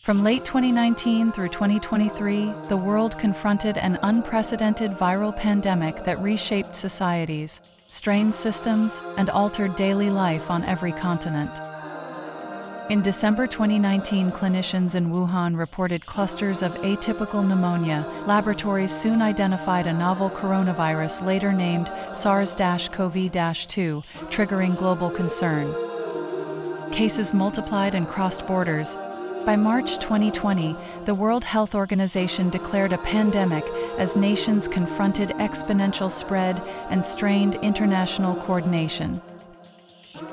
From late 2019 through 2023, the world confronted an unprecedented viral pandemic that reshaped societies, strained systems, and altered daily life on every continent. In December 2019, clinicians in Wuhan reported clusters of atypical pneumonia. Laboratories soon identified a novel coronavirus later named SARS-CoV-2, triggering global concern. Cases multiplied and crossed borders. By March 2020, the World Health Organization declared a pandemic as nations confronted exponential spread and strained international coordination.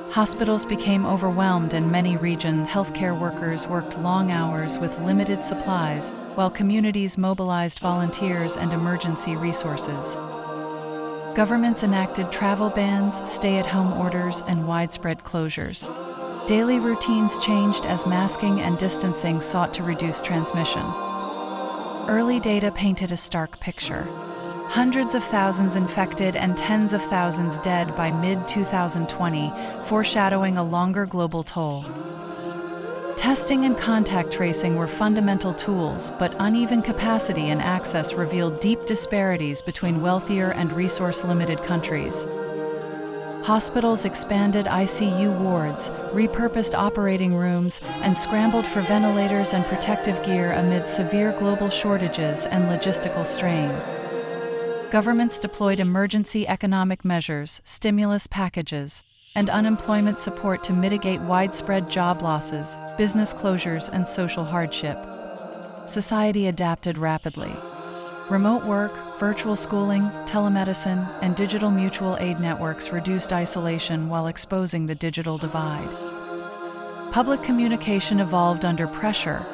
Hospitals became overwhelmed in many regions. Healthcare workers worked long hours with limited supplies, while communities mobilized volunteers and emergency resources. Governments enacted travel bans, stay-at-home orders, and widespread closures. Daily routines changed as masking and distancing sought to reduce transmission. Early data painted a stark picture. Hundreds of thousands infected and tens of thousands dead by mid-2020, foreshadowing a longer global toll. Testing and contact tracing were fundamental tools, but uneven capacity and access revealed deep disparities between wealthier and resource-limited countries. Hospitals expanded ICU wards, repurposed operating rooms, and scrambled for ventilators and protective gear amid severe global shortages and logistical strain. Governments deployed emergency economic measures, stimulus packages, and unemployment support to mitigate widespread job losses, business closures, and social hardship. Society adapted rapidly. Remote work, virtual schooling, telemedicine, and digital mutual aid networks reduced isolation while exposing the digital divide. Public communication evolved under pressure.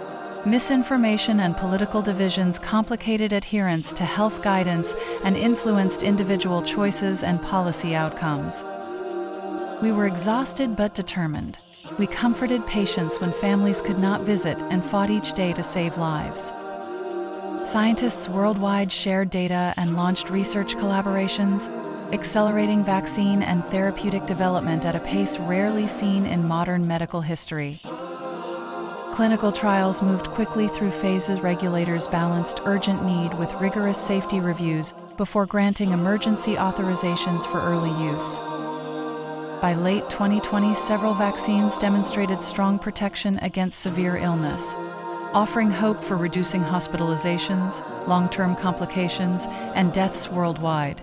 Misinformation and political divisions complicated adherence to health guidance and influenced individual choices and policy outcomes. We were exhausted but determined. We comforted patients when families could not visit and fought each day to save lives. Scientists worldwide shared data and launched research collaborations, accelerating vaccine and therapeutic development at a pace rarely seen in modern medical history. Clinical trials moved quickly through phases. Regulators balanced urgent need with rigorous safety reviews before granting emergency authorizations for early use. By late 2020, several vaccines demonstrated strong protection against severe illness, offering hope for reducing hospitalizations, long-term complications, and deaths worldwide.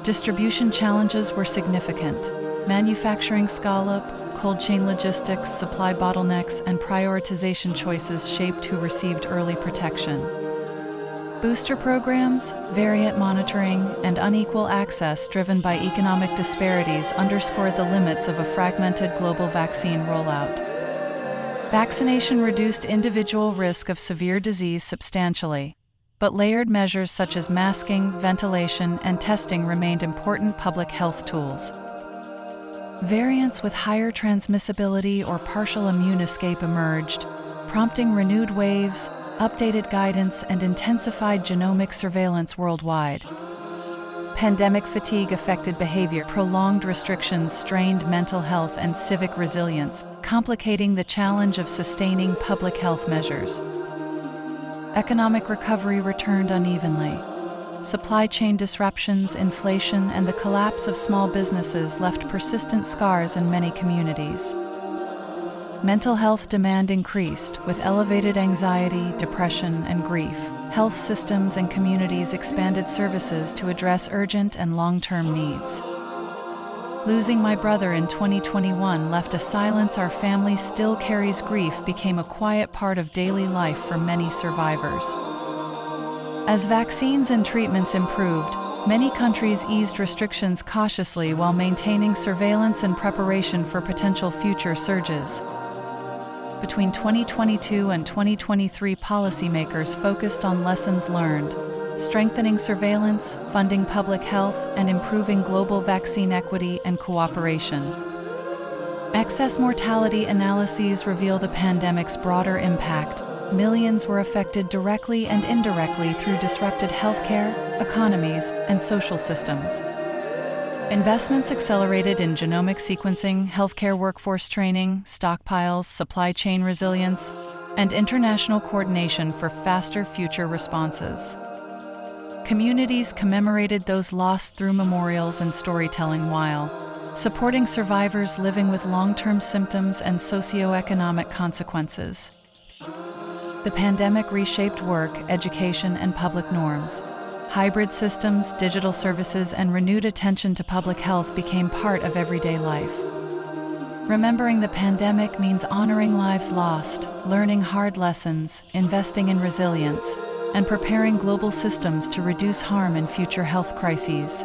Distribution challenges were significant. Manufacturing scale-up, cold chain logistics, supply bottlenecks, and prioritization choices shaped who received early protection. Booster programs, variant monitoring, and unequal access driven by economic disparities underscored the limits of a fragmented global vaccine rollout. Vaccination reduced individual risk of severe disease substantially, but layered measures such as masking, ventilation, and testing remained important public health tools. Variants with higher transmissibility or partial immune escape emerged, prompting renewed waves, updated guidance, and intensified genomic surveillance worldwide. Pandemic fatigue affected behavior. Prolonged restrictions strained mental health and civic resilience, complicating the challenge of sustaining public health measures. Economic recovery returned unevenly. Supply chain disruptions, inflation, and the collapse of small businesses left persistent scars in many communities. Mental health demand increased, with elevated anxiety, depression, and grief. Health systems and communities expanded services to address urgent and long-term needs. Losing my brother in 2021 left a silence our family still carries. Grief became a quiet part of daily life for many survivors. As vaccines and treatments improved, many countries eased restrictions cautiously while maintaining surveillance and preparation for potential future surges. Between 2022 and 2023, policymakers focused on lessons learned, strengthening surveillance, funding public health, and improving global vaccine equity and cooperation. Excess mortality analyses reveal the pandemic's broader impact. Millions were affected directly and indirectly through disrupted healthcare, economies, and social systems. Investments accelerated in genomic sequencing, healthcare workforce training, stockpiles, supply chain resilience, and international coordination for faster future responses. Communities commemorated those lost through memorials and storytelling while supporting survivors living with long-term symptoms and socioeconomic consequences. The pandemic reshaped work, education, and public norms. Hybrid systems, digital services, and renewed attention to public health became part of everyday life. Remembering the pandemic means honoring lives lost, learning hard lessons, investing in resilience, and preparing global systems to reduce harm in future health crises.